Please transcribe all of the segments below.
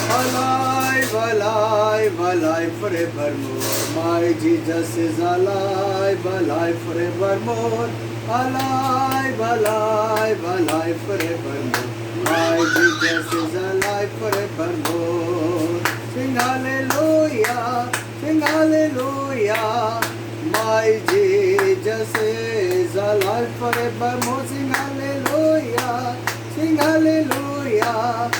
Alive, alive, alive forevermore. My Jesus is alive, alive forevermore. Alive, alive, alive forevermore. My Jesus is alive forevermore. Sing hallelujah, sing hallelujah. My Jesus is alive forevermore. Sing hallelujah, sing hallelujah.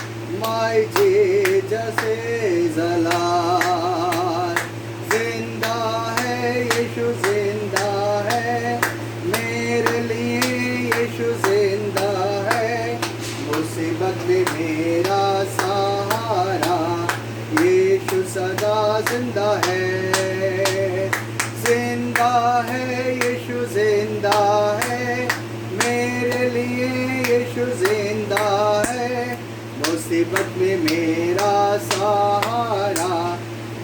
My Jesus is alive. जिंदा है यीशु जिंदा है, मेरे लिए यीशु जिंदा है। मुसीबत में मेरा सहारा, यीशु सदा जिंदा है। जिंदा है यीशु जिंदा है, मेरे लिए यीशु जिंदा है। मुसीबत में मेरा सहारा,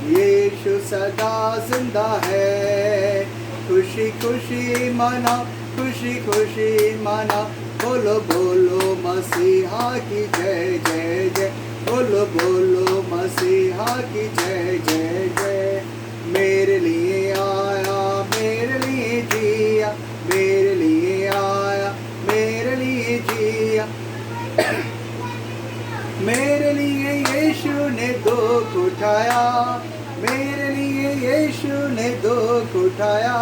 यीशु सदा जिंदा है। खुशी खुशी मना, खुशी खुशी मना, बोलो बोलो मसीहा की जय जय जय। बोलो बोलो मसीहा की जय जय जय। मेरे लिए आया, मेरे लिए जिया, मेरे लिए आया, मेरे लिए जिया। मेरे लिए यीशु ने दुख उठाया, मेरे लिए यीशु ने दुख उठाया।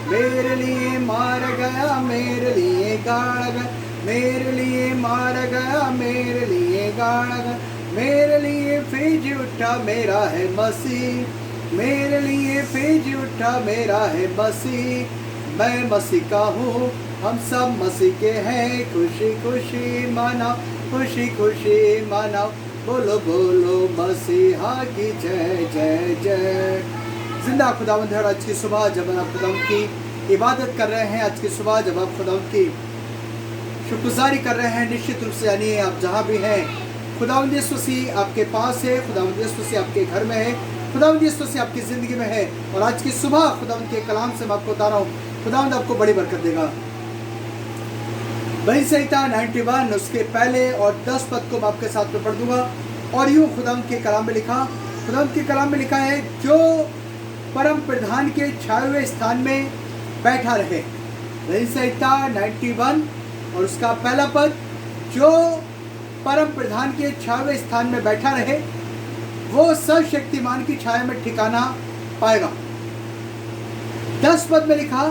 मेरे लिए मारा गया, मेरे लिए गाड़ा गया, मेरे लिए मारा गया, मेरे लिए गाड़ा गया। मेरे लिए फीज उठा, मेरा है मसीह। मेरे लिए फीज उठा, मेरा है मसीह। मैं मसीह का हूँ, हम सब मसीह के हैं। खुशी खुशी मनाओ, खुशी खुशी मनाओ, बोलो बोलो मसीहा की जय जय जय। जिंदा खुदावंद है। आज की सुबह जब आप खुदावंद की इबादत कर रहे हैं, आज की सुबह जब आप खुदावंद की शुक्रगुजारी कर रहे हैं, निश्चित रूप से यानी आप जहाँ भी हैं, खुदावंद यीशु मसीह आपके पास है, खुदावंद यीशु मसीह आपके घर में है, खुदावंद यीशु मसीह आपकी ज़िंदगी में है। और आज की सुबह खुदावंद के कलाम से मैं आपको बता रहा हूँ, खुदावंद आपको बड़ी बरकत देगा। वही संहिता 91 उसके पहले और 10 पद को मैं आपके साथ में पढ़ दूंगा। और यूँ खुदावंद के कलाम में लिखा, खुदावंद के कलाम में लिखा है, जो परम प्रधान के छाए हुए स्थान में बैठा रहे। वही संहिता 91 और उसका पहला पद, जो परम प्रधान के छाए हुए स्थान में बैठा रहे, वो सर्वशक्तिमान की छाया में ठिकाना पाएगा। 10 पद में लिखा,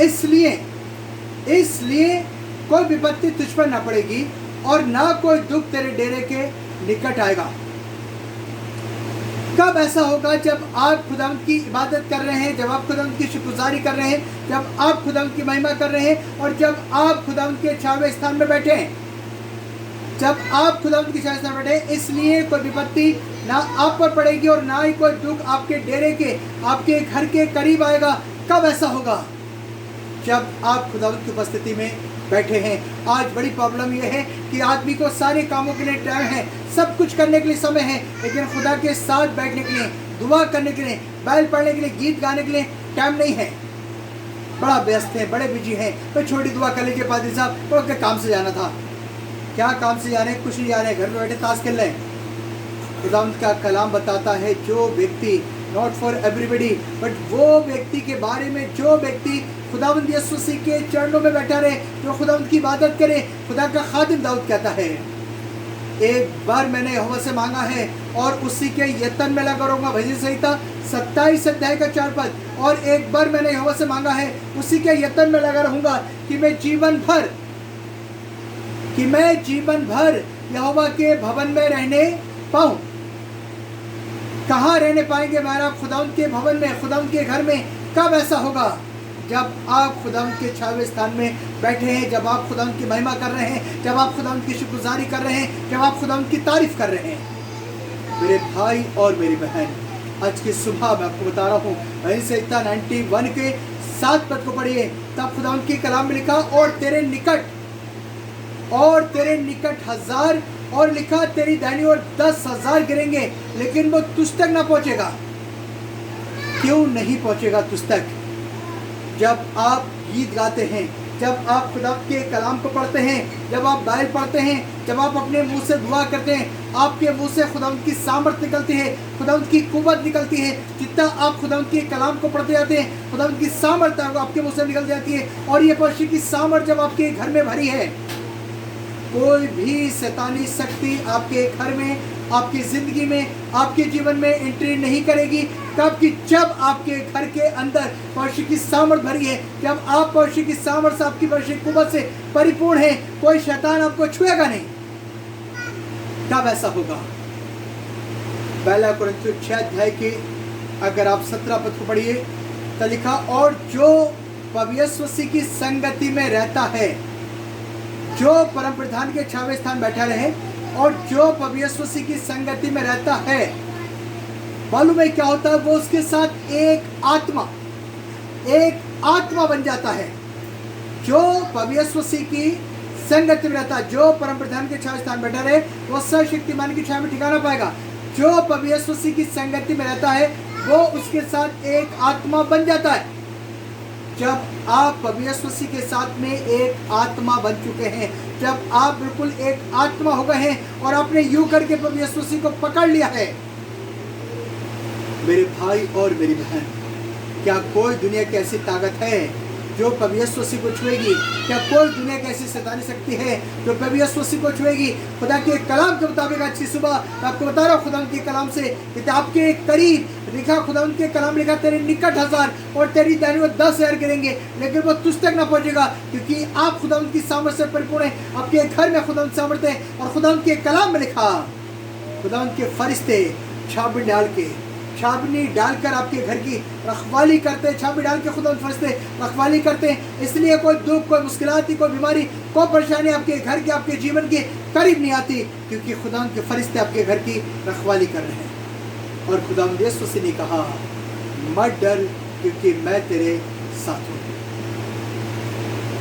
इसलिए कोई विपत्ति तुझ पर ना पड़ेगी और ना कोई दुख तेरे डेरे के निकट आएगा। कब ऐसा होगा? जब आप खुदावंद की इबादत कर रहे हैं, जब आप खुदावंद की शुक्रगुजारी कर रहे हैं, जब आप खुदावंद की महिमा कर रहे हैं और जब आप खुदावंद के छावे स्थान में बैठे हैं। जब आप खुदावंद की छावे स्थान में बैठे हैं, इसलिए कोई विपत्ति ना आप पर पड़ेगी और ना ही कोई दुख आपके डेरे के, आपके घर के करीब आएगा। कब ऐसा होगा? जब आप खुदावंद की उपस्थिति में बैठे हैं। आज बड़ी प्रॉब्लम यह है कि आदमी को सारे कामों के लिए टाइम है, सब कुछ करने के लिए समय है, लेकिन खुदा के साथ बैठने के लिए, दुआ करने के लिए, बाइबल पढ़ने के लिए, गीत गाने के लिए टाइम नहीं है। बड़ा व्यस्त है, बड़े बिजी हैं। तो छोटी दुआ कर लीजिए पादरी साहब, तो अपने काम से जाना था। क्या काम से जा रहे हैं? कुछ नहीं जा रहे हैं, घर में बैठे ताश खेल रहे हैं। खुदावंद का कलाम बताता है, जो व्यक्ति, नॉट फॉर एवरीबडी, बट वो व्यक्ति के बारे में जो व्यक्ति खुदावंद यीशु मसीह के चरणों में बैठा रहे, जो खुदावंद की इबादत करे। खुदा का खादिम दाऊद कहता है, एक बार मैंने यहोवा से मांगा है और उसी के यत्न में लगा रहूंगा। भजन संहिता 27 अध्याय का 4 पद। और एक बार मैंने यहोवा से मांगा है, उसी के यत्न में लगा रहूंगा कि मैं जीवन भर यहोवा के भवन में रहने पाऊं। कहाँ रहने पाएंगे महाराज? खुदावंद के भवन में, खुदावंद के घर में। कब ऐसा होगा? जब आप खुदावंद के छावे स्थान में बैठे हैं, जब आप खुदावंद की महिमा कर रहे हैं, जब आप खुदावंद की शुक्रगुजारी कर रहे हैं, जब आप खुदावंद की तारीफ कर रहे हैं। मेरे भाई और मेरी बहन, आज की सुबह मैं आपको बता रहा हूँ, वहीं संहिता 91 के 7 पद को पढ़िए। तब खुदावंद की कलाम में लिखा, और तेरे निकट 1000, और लिखा तेरी दाहिनी ओर 10,000 गिरेंगे, लेकिन वो तुझ तक ना पहुंचेगा। क्यों नहीं पहुंचेगा तुझ तक? जब आप गीत गाते हैं, जब आप खुदा के कलाम को पढ़ते हैं, जब आप बाइबल पढ़ते हैं, जब आप अपने मुंह से दुआ करते हैं, आपके मुंह से खुदा की सामर्थ निकलती है, खुदा की कुव्वत निकलती है। जितना आप खुदा के कलाम को पढ़ते जाते हैं, खुदा की सामर्थ आपके मुंह से निकल जाती है। और ये परमेश्वर की सामर्थ जब आपके घर में भरी है, कोई भी शैतानी शक्ति आपके घर में, आपकी ज़िंदगी में, आपके जीवन में एंट्री नहीं करेगी। कब कि जब आपके घर के अंदर परमेश्वर की सामर्थ भरी है, जब आप परमेश्वर की सामर्थ से, आपकी परमेश्वर की कुव्वत से परिपूर्ण है, कोई शैतान आपको छुएगा नहीं। तब ऐसा होगा। पहला कुरिन्थियों 6 अध्याय के अगर आप 17 पद को पढ़िए तो लिखा, और जो पवित्र मसीह की संगति में रहता है, जो परम प्रधान के छावे स्थान बैठा रहे, और जो पवित्र मसीह की संगति में रहता है, मालूम है क्या होता है? वो उसके साथ एक आत्मा बन जाता है। जो पवित्र मसीह की संगति में रहता है, जो परम प्रधान के छावे स्थान बैठा रहे, वो सर्वशक्तिमान की छाया में ठिकाना पाएगा। जो पवित्र मसीह की संगति में रहता है, वो उसके साथ एक आत्मा बन जाता है। जब आप पवित्र मसीह के साथ में एक आत्मा बन चुके हैं, जब आप बिल्कुल एक आत्मा हो गए हैं और आपने यूं करके पवित्र मसीह को पकड़ लिया है, मेरे भाई और मेरी बहन, क्या कोई दुनिया की ऐसी ताकत है जो पवित्र मसीह को छुएगी? क्या कोई दुनिया की ऐसी शैतानी शक्ति है जो पवित्र मसीह को छुएगी? खुदा के कलाम के मुताबिक अच्छी सुबह मैं आपको बता रहा हूँ, खुदा के कलाम से कि आपके करीब लिखा, खुदा के कलाम लिखा, तेरे निकट 1000 और तेरी दाहिनी ओर 10,000 गिरेंगे, लेकिन वो तुझ तक ना पहुंचेगा, क्योंकि आप खुदा की सामर्थ से परिपूर्ण है। आपके घर में खुदा सामर्थ है। और खुदा के कलाम में लिखा, खुदा के फरिश्ते छावनी डालकर आपके घर की रखवाली करते हैं। छावनी डाल के खुदा फरिश्ते रखवाली करते हैं। इसलिए कोई दुख, कोई मुश्किलात, कोई बीमारी, कोई परेशानी आपके घर के, आपके जीवन के करीब नहीं आती, क्योंकि खुदा के फरिश्ते आपके घर की रखवाली कर रहे हैं। और खुदा यीशु मसीह ने कहा, मत डर, क्योंकि मैं तेरे साथ हूँ।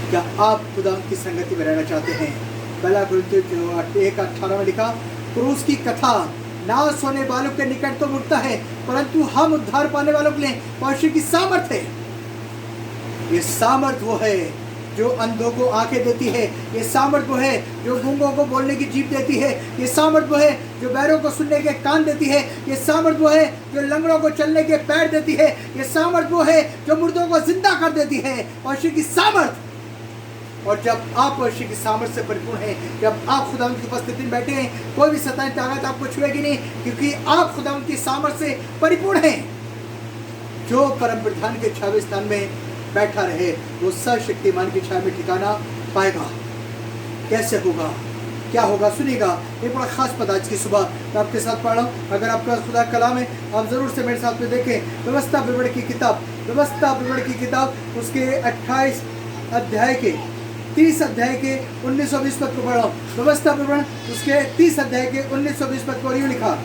क्या आप खुदा की संगति में रहना चाहते हैं? पहला कुरिन्थियों 1:18 में लिखा, क्रूस की कथा नाश होने वालों के निकट तो उठता है, परंतु हम उद्धार पाने वालों के लिए परमेश्वर की सामर्थ है। ये सामर्थ वो है जो अंधों को आंखें देती है। ये सामर्थ वो है जो गूंगों को बोलने की जीभ देती है। ये सामर्थ वो है जो बहरों को सुनने के कान देती है। ये सामर्थ वो है जो लंगड़ों को चलने के पैर देती है। ये सामर्थ वो है जो मुर्दों को जिंदा कर देती है। परमेश्वर की सामर्थ। और जब आप परमेश्वर की सामर्थ से परिपूर्ण हैं, जब आप खुदा की उपस्थिति में बैठे हैं, कोई भी शैतानी ताकत आपको छुएगी नहीं, क्योंकि आप खुदा की सामर्थ से परिपूर्ण हैं। जो परम प्रधान के छावे स्थान में बैठा रहे, वो सर्वशक्तिमान की छाया में ठिकाना पाएगा। कैसे होगा, क्या होगा? सुनिएगा, ये बड़ा खास पद आज की सुबह मैं आपके साथ पढ़ रहा हूँ। अगर आपके पास खुदा कलाम है, आप जरूर से मेरे साथ में देखें। व्यवस्था विवरण की किताब उसके 28 अध्याय के 30 अध्याय के 19-20 पद को पढ़ रहा हूँ। व्यवस्था विवरण उसके 30 अध्याय के 19-20 पद को यूँ लिखा,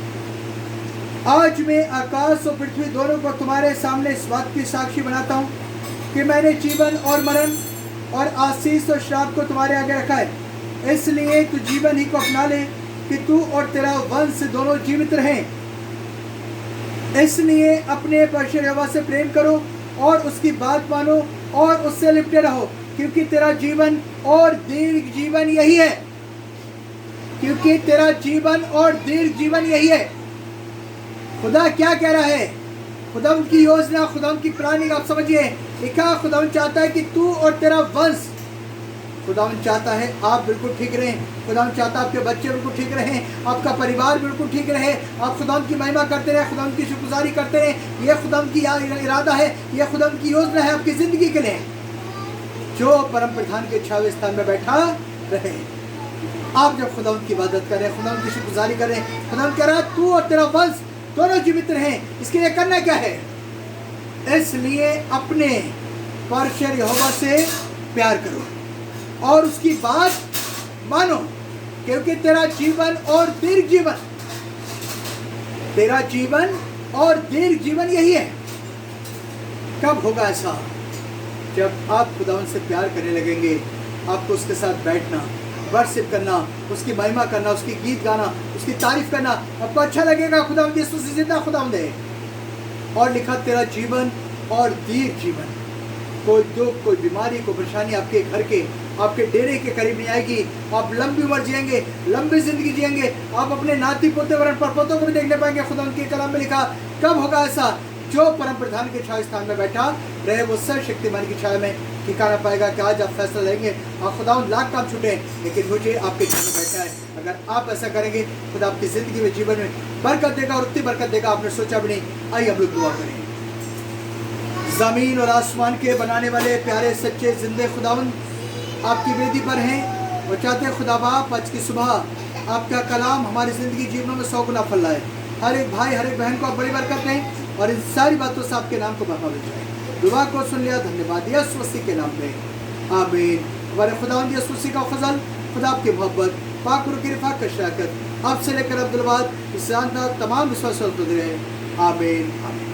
आज मैं आकाश और पृथ्वी दोनों को तुम्हारे सामने इस बात की साक्षी बनाता हूँ कि मैंने जीवन और मरण और आशीष और श्राप को तुम्हारे आगे रखा है। इसलिए तू जीवन ही को अपना ले कि तू और तेरा वंश दोनों जीवित रहें। इसलिए अपने परमेश्वर यहोवा से प्रेम करो और उसकी बात मानो और उससे लिपटे रहो, क्योंकि तेरा जीवन और दीर्घ जीवन यही है। क्योंकि तेरा जीवन और दीर्घ जीवन यही है। खुदा क्या कह रहा है? खुदा की योजना, खुदा की प्लानिंग आप समझिए। लिखा, खुदा चाहता है कि तू और तेरा वंश, खुदा चाहता है आप बिल्कुल ठीक रहें। खुदा चाहता है आपके बच्चे बिल्कुल ठीक रहें, आपका परिवार बिल्कुल ठीक रहे, आप खुदा की महिमा करते रहें, खुदा की शुक्रगुजारी करते रहें। यह खुदा की इरादा है, यह खुदा की योजना है आपकी ज़िंदगी के लिए। जो परम प्रधान के छावे स्थान में बैठा रहे, आप जब खुदा की इबादत करें, खुदा की शुक्रगुजारी करें, खुदा कह रहा है तू और तेरा वंश दोनों जीवित रहें। इसके लिए करना क्या है? इसलिए अपने परमेश्वर यहोवा से प्यार करो और उसकी बात मानो, क्योंकि तेरा जीवन और दीर्घ जीवन, तेरा जीवन और दीर्घ जीवन यही है। कब होगा ऐसा? जब आप खुदा से प्यार करने लगेंगे। आपको उसके साथ बैठना, वर्शिप करना, उसकी महिमा करना, उसकी गीत गाना, उसकी तारीफ करना आपको अच्छा लगेगा। खुदा यीशु से जिंदा खुदा दे। और लिखा, तेरा जीवन और दीर्घ जीवन। कोई दुख, कोई बीमारी, कोई परेशानी आपके घर के, आपके डेरे के करीब नहीं आएगी। आप लंबी उम्र जिएंगे, लंबी जिंदगी जिएंगे। आप अपने नाती पोते वरण परपोतों को भी देखने पाएंगे। खुदा उनके कलाम में लिखा, कब होगा ऐसा? जो परम प्रधान के छाया स्थान में बैठा रहे वो सर्वशक्तिमान की छाया में ठिकाना पाएगा। कि आज आप फैसला लेंगे और खुदा लाख काम छूटे, लेकिन मुझे आपके छाया में बैठा है। अगर आप ऐसा करेंगे, खुदा आपकी जिंदगी में, जीवन में बरकत देगा और उतनी बरकत देगा आपने सोचा भी नहीं। आइए हम लोग दुआ करें। ज़मीन और आसमान के बनाने वाले प्यारे सच्चे जिंदे खुदावंद आपकी वेदी पर हैं और चाहते हैं खुदा बाप आज की सुबह आपका कलाम हमारी ज़िंदगी जीवनों में 100 गुना फल लाए। हर एक भाई, हर एक बहन को आप बड़ी बरकत दें और इन सारी बातों से आपके नाम को बढ़ावा जाए। दुआ को सुन लिया, धन्यवाद। यीशु मसीह के नाम में आमीन। हमारे खुदावंद यीशु मसीह का फजल, खुदा आपकी मोहब्बत, पाक रूह की रिफ़ाक़त का शराकत आपसे लेकर अब्दुल बाद तमाम विश्वासियों को दे रहे। आमीन आमीन।